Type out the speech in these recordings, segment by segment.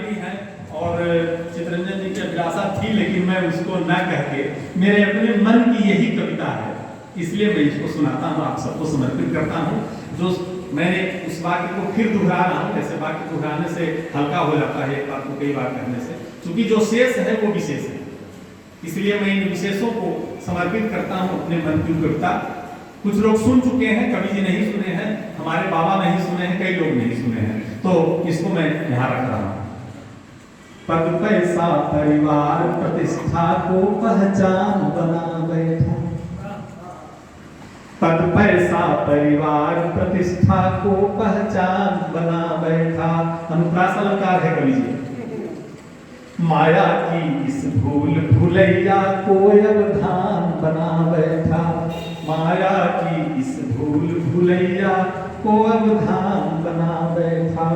मिली है और चितरंजन जी की अभिलाषा थी, लेकिन मैं उसको न कह के मेरे अपने मन की यही कविता है, इसलिए मैं इसको सुनाता हूँ, आप सबको समर्पित करता हूँ। जो मैंने उस वाक्य को फिर दोहरा रहा हूँ, जैसे वाक्य दोहराने से हल्का हो जाता है एक बात को कई बार कहने से, क्योंकि जो शेष है वो विशेष है, इसलिए मैं इन विशेषों को समर्पित करता हूँ अपने मन की कविता। कुछ लोग सुन चुके हैं, कवि जी नहीं सुने हैं, हमारे बाबा नहीं सुने हैं, कई लोग नहीं सुने हैं, तो इसको मैं यहाँ रख रहा हूँ। पद पैसा परिवार प्रतिष्ठा को पहचान बना बैठा, पद पैसा परिवार प्रतिष्ठा को पहचान बना बैठा। अनुप्रास अलंकार है कवि जी। माया की इस भूल भुलैया को अवधान बना बैठा, माया की इस भूल भुलैया को अवधान बना बैठा।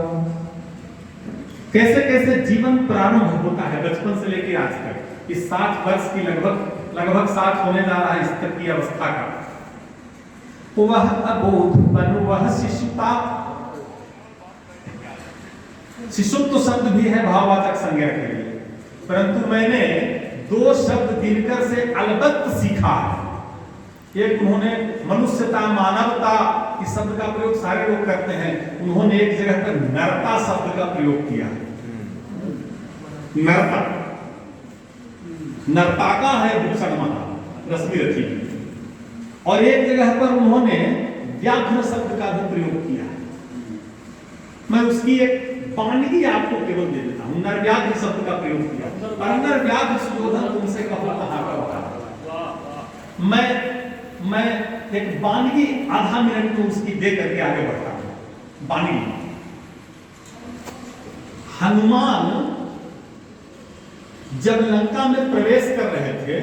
कैसे कैसे जीवन प्रारंभ होता है बचपन से लेकर आज तक, इस 60 वर्ष की लगभग 60 होने जा रहा है इस तक की अवस्था का। वह अबोधपन, वह शिशुता, शिशुत्व शब्द भी है भाववाचक संज्ञा के लिए, परंतु मैंने 2 शब्द दिनकर से अलबत्त सीखा है। एक उन्होंने मनुष्यता, मानवता इस शब्द का प्रयोग सारे लोग करते हैं, उन्होंने एक जगह पर नरता शब्द का प्रयोग किया। नरता, नर्ताका है भूषण महा रश्मि रथी, और एक जगह पर उन्होंने व्याघ्र शब्द का भी प्रयोग किया। मैं उसकी एक वानगी आपको केवल दे देता हूं। नरव्याघ्र शब्द का प्रयोग किया, और नरव्याघ्र सुयोधन तुमसे कहो कहां का होगा। मैं एक वानगी आधा मिनट में उसकी दे करके आगे बढ़ता हूं। वानगी, हनुमान जब लंका में प्रवेश कर रहे थे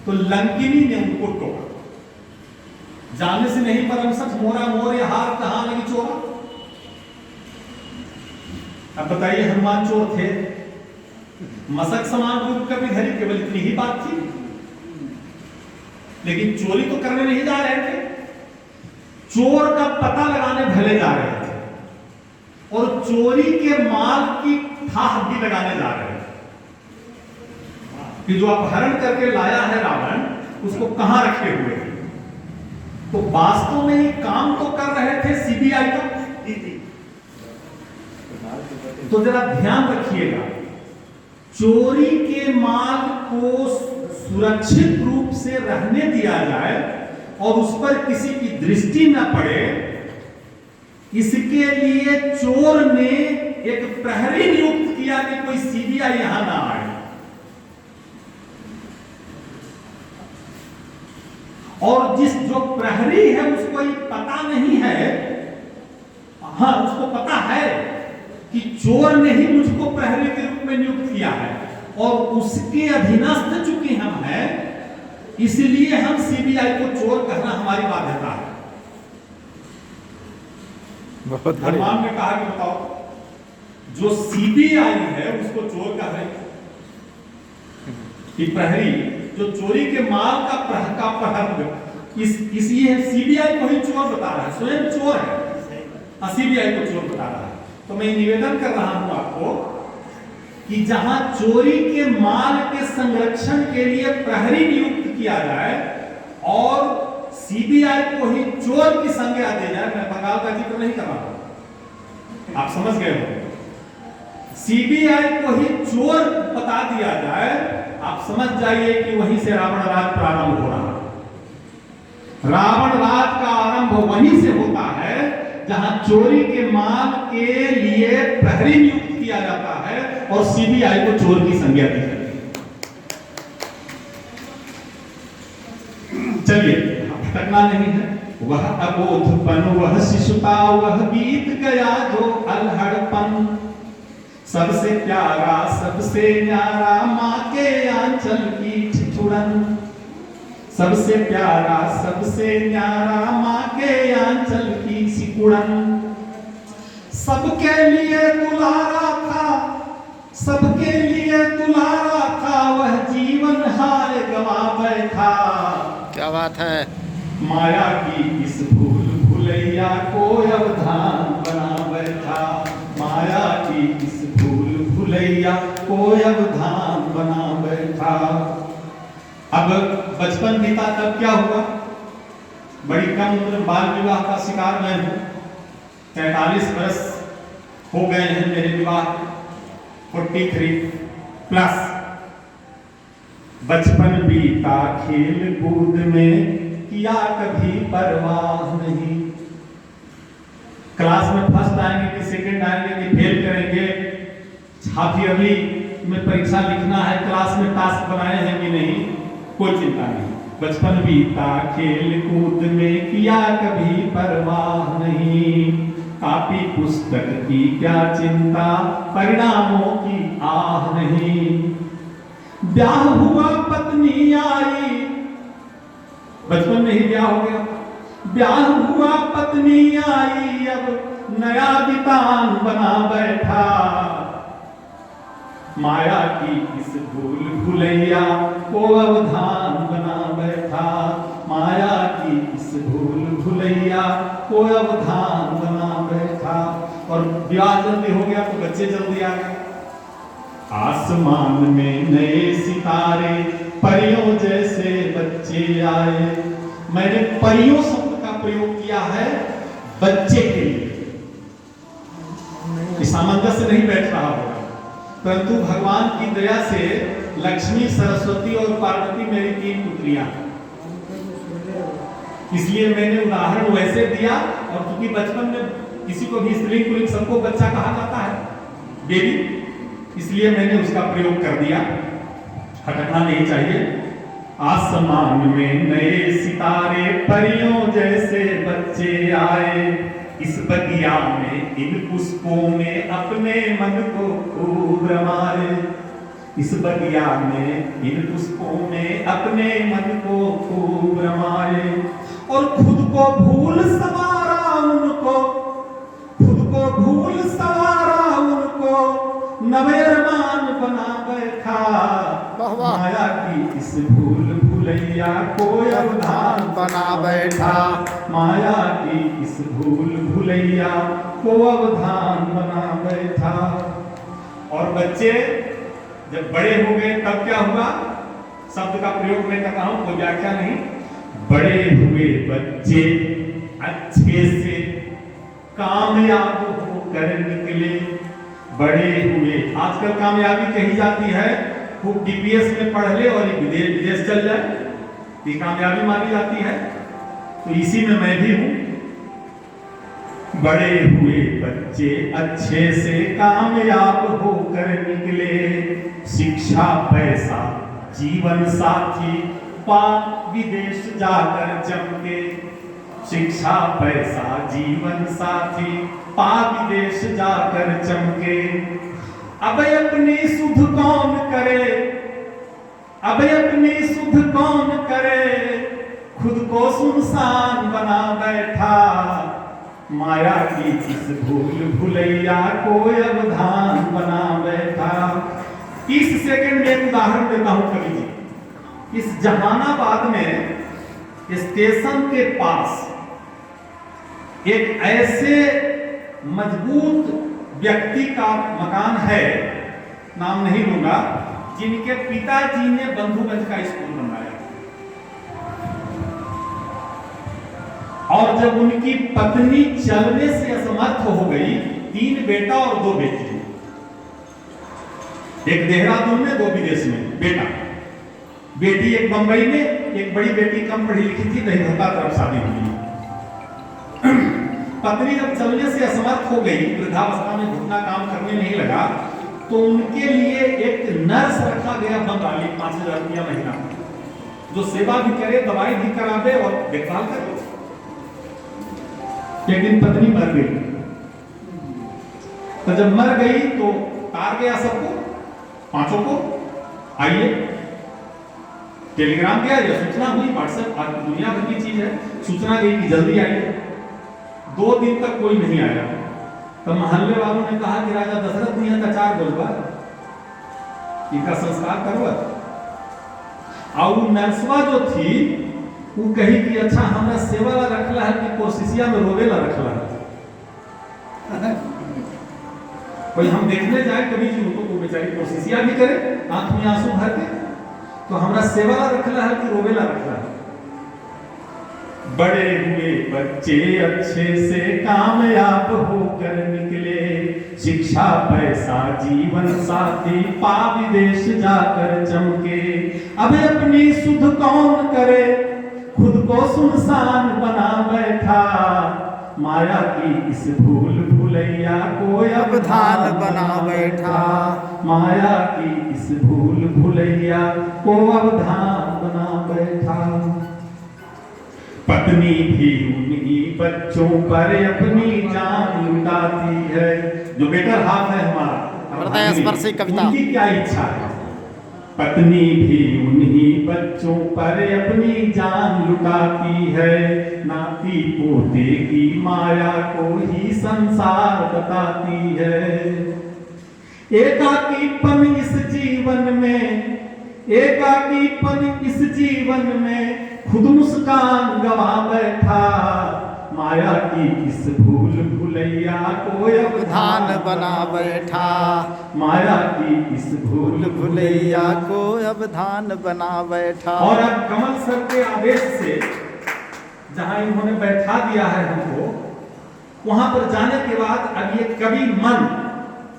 तो लंकिनी ने उनको टोका, जाने से नहीं परमसठ मोरा मोरे हार कहां लगी चोरा। अब बताइए, हनुमान चोर थे, मशक समान रूप का भी धरी, केवल इतनी ही बात थी, लेकिन चोरी तो करने नहीं जा रहे थे, चोर का पता लगाने भले जा रहे थे, और चोरी के माल की थाह भी लगाने जा रहे थे कि जो अपहरण करके लाया है रावण, उसको कहां रखे हुए हैं। तो वास्तव में ये काम तो कर रहे थे सीबीआई का। तो जरा ध्यान रखिएगा, चोरी के माल को सुरक्षित रूप से रहने दिया जाए और उस पर किसी की दृष्टि न पड़े, इसके लिए चोर ने एक प्रहरी नियुक्त किया कि कोई सीबीआई यहां ना आए। और जो प्रहरी है उसको ये पता नहीं है, हाँ उसको पता है कि चोर ने ही मुझको प्रहरी के रूप में नियुक्त किया है, और उसके अधीनस्थ चूंकि हम हैं, इसलिए हम सीबीआई को चोर कहना हमारी बाध्यता है। हनुमान ने कहा कि बताओ, जो सीबीआई है उसको चोर कह रहे कि प्रहरी जो चोरी के माल का प्रहर, ये सीबीआई को ही चोर बता रहा है, स्वयं चोर है, सीबीआई को चोर बता रहा है। तो मैं निवेदन कर रहा हूं आपको कि जहां चोरी के माल के संरक्षण के लिए प्रहरी नियुक्त किया जाए और सीबीआई को ही चोर की संज्ञा दे जाए, मैं बंगाल का जिक्र नहीं कर रहा हूं, आप समझ गए हो, सीबीआई को ही चोर बता दिया जाए, आप समझ जाइए कि वहीं से रावण राज प्रारंभ हो रहा है। रावण राज का आरंभ वहीं से होता है जहां चोरी के माल के लिए प्रहरी नियुक्त किया जाता है और सीबीआई को चोर की संज्ञा दी जाती है। चलिए, भटकना नहीं है। वह अबोधपन, वह शिशुता, वह बीत गया जो अल्हड़पन, सबसे प्यारा सबसे न्यारा माँ के आंचल की ठिठुरन, सबसे प्यारा सबसे न्यारा माँ के आंचल की सिकुड़न, सबके लिए दुलारा था, सबके लिए दुलारा था, वह जीवन हार गवा बैठा। क्या बात है। माया की इस भूल भुलैया को अवधान बना बैठा, माया की इस भूल भुलैया कोई अवधान बना बैठा। अब बचपन बीता तब क्या हुआ, बड़ी कम उम्र में बाल विवाह का शिकार मैं हूं। 43 वर्ष हो गए हैं मेरे विवाह, 43 प्लस। बचपन बीता खेल कूद में, किया कभी परवाह नहीं। क्लास में फर्स्ट आएंगे कि सेकंड आएंगे कि फेल करेंगे, हाफ ईयरली में परीक्षा लिखना है, क्लास में टास्क बनाए हैं कि नहीं, कोई चिंता नहीं। बचपन बीता खेल कूद में, किया कभी परवाह नहीं। कापी पुस्तक की क्या चिंता, परिणामों की आह नहीं। ब्याह हुआ पत्नी आई, बचपन में ही ब्याह हो गया। ब्याह हुआ पत्नी आई, अब नया वितान बना बैठा। माया की इस भूल भुलैया को अवधान बना बैठा। माया की इस भूल भुलैया को अवधान बना बैठा। और ब्याह जल्दी हो गया तो बच्चे जल्दी आ गए। आसमान में नए सितारे, परियों जैसे बच्चे आए। मैंने परियों शब्द का प्रयोग किया है बच्चे के लिए, सामंजस्य नहीं बैठ रहा होगा, परंतु भगवान की दया से लक्ष्मी, सरस्वती और पार्वती मेरी 3 पुत्रियां, इसलिए मैंने उदाहरण वैसे दिया। और क्योंकि बचपन में किसी को भी स्त्रीलिंग पुल्लिंग सबको बच्चा कहा जाता है, बेबी, इसलिए मैंने उसका प्रयोग कर दिया, हटकना नहीं चाहिए। आसमान में नए सितारे, परियों जैसे बच्चे आए। इस बगिया में इन पुष्पों में, अपने मन को खूब रमाए। इस बगिया में इन पुष्पों में, अपने मन को खूब रमाए। और खुद को भूल सवारा उनको, खुद को भूल सवारा उनको, नवयरमान बना बैठा। माया की इस भूल भुलैया को अवधान बना बैठा। माया की इस भूल भुलैया को अवधान बना बैठा। और बच्चे जब बड़े हो गए तब क्या हुआ, शब्द का प्रयोग मैं कर रहा हूं, कोई व्याख्या नहीं। बड़े हुए बच्चे अच्छे से कामयाब होकर निकले। बड़े हुए, आजकल कामयाबी कही जाती है खूब डीपीएस में पढ़ ले और विदेश चल जाए, ये कामयाबी मानी जाती है। तो इसी में मैं भी हूं। बड़े हुए बच्चे अच्छे से कामयाब होकर निकले। शिक्षा पैसा जीवन साथी, पा विदेश जाकर चमके। शिक्षा पैसा जीवन साथी, पा विदेश जाकर चमके। अब अपनी सुध कौन करे, अब अपनी सुध कौन करे, खुद को सुनसान बना बैठा। माया की इस भूल भुलैया को अवधान बना बैठा। 30 सेकंड में एक उदाहरण देता हूं कवि जी। इस जहानाबाद में स्टेशन के पास एक ऐसे मजबूत व्यक्ति का मकान है, नाम नहीं लूंगा, जिनके पिताजी ने बंधुगंज का स्कूल बनवाया। और जब उनकी पत्नी चलने से असमर्थ हो गई, 3 बेटा और 2 बेटी, एक देहरादून में 2 विदेश में बेटा, बेटी एक बंबई में, एक बड़ी बेटी कम पढ़ी लिखी थी, दहीभत्ता तरफ शादी हुई। पत्नी जब चलने से असमर्थ हो गई, वृद्धावस्था में घुटना काम करने नहीं लगा, तो उनके लिए एक नर्स रखा गया बंगाली, 5,000 रुपया महीना, जो सेवा भी करे, दवाई भी करावे और देखभाल करे। एक दिन पत्नी मर गई, तो जब मर गई तो तार गया सबको, 5 को, आइए। टेलीग्राम गया या सूचना हुई, व्हाट्सएप दुनिया भर की चीज है, सूचना गई कि जल्दी आइए। 2 दिन तक कोई नहीं आया, तो मोहल्ले वालों ने कहा कि राजा दशरथ नहीं है, 4 बोलबा इनका संस्कार करवा। और नर्सवा जो थी वो कही कि अच्छा हमरा सेवा ला रखला है कि कोशिशिया में रोवे ला रखला है। कोई हम देखने जाए कभी जी उनको बेचारी कोशिशिया भी करे आंख में आंसू भर के, तो हमरा सेवा रखला है कि रोवेला रखला है। बड़े हुए बच्चे अच्छे से कामयाब होकर निकले, शिक्षा पैसा जीवन साथी पा विदेश जाकर चमके। अब अपनी सुध कौन करे, खुद को सुनसान बना बैठा, माया की इस भूल भुलैया को अब धान बना बैठा। माया की इस भूल भुलैया को अब धान बना बैठा। पत्नी भी उन्हीं बच्चों पर अपनी जान लुटाती है। जो बेटर हाथ है हमारा, हृदय स्पर्शी कविता। उनकी क्या इच्छा है? पत्नी भी उन्हीं बच्चों पर अपनी जान लुटाती है, नाती पोते की माया को ही संसार बताती है। एकाकीपन इस जीवन में, एकाकीपन इस जीवन में खुद मुस्कान गवा बैठा, माया की इस भूल भुलैया को अब धान बना बैठा। माया की इस भूल भुलैया को अब धान बना बैठा। और अब कमल सर के आदेश से जहां इन्होंने बैठा दिया है हमको, वहां पर जाने के बाद अब ये कवि मन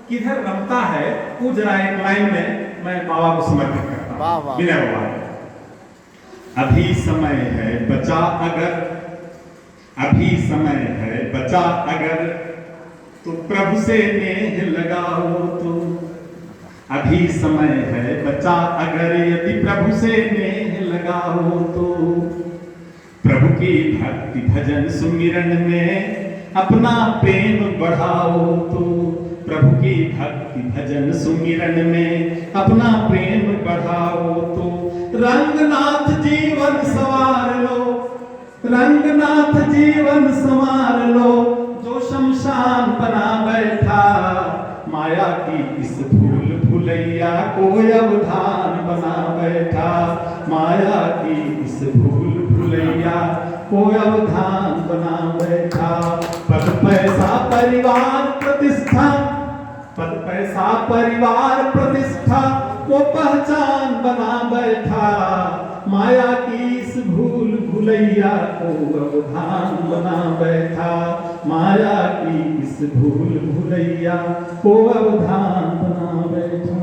किधर रमता है, वो जरा एक लाइन में मैं बाबा को समर्पित करता हूं। वाह वाह। विनय बाबा, अभी समय है बचा अगर, अभी समय है बचा अगर, तो प्रभु से नेह लगाओ तो। अभी समय है बचा अगर, यदि प्रभु से नेह लगाओ तो। प्रभु की भक्ति भजन सुमिरन में अपना प्रेम बढ़ाओ तो। प्रभु की भक्ति भजन सुमिरन में अपना प्रेम बढ़ाओ तो। रंगनाथ जीवन संवार लो, रंगनाथ जीवन संवार लो, जो शमशान बना बैठा, माया की इस भूल भुलैया को अब धान बना बैठा। माया की इस भूल भुलैया को अब धान बना बैठा। पद पैसा परिवार प्रतिष्ठा, पद पैसा परिवार प्रतिष्ठा को पहचान बना बैठा, माया की इस भूल भुलैया को अब धान बना बैठा। माया की इस भूल भुलैया को अब धान बना बैठा।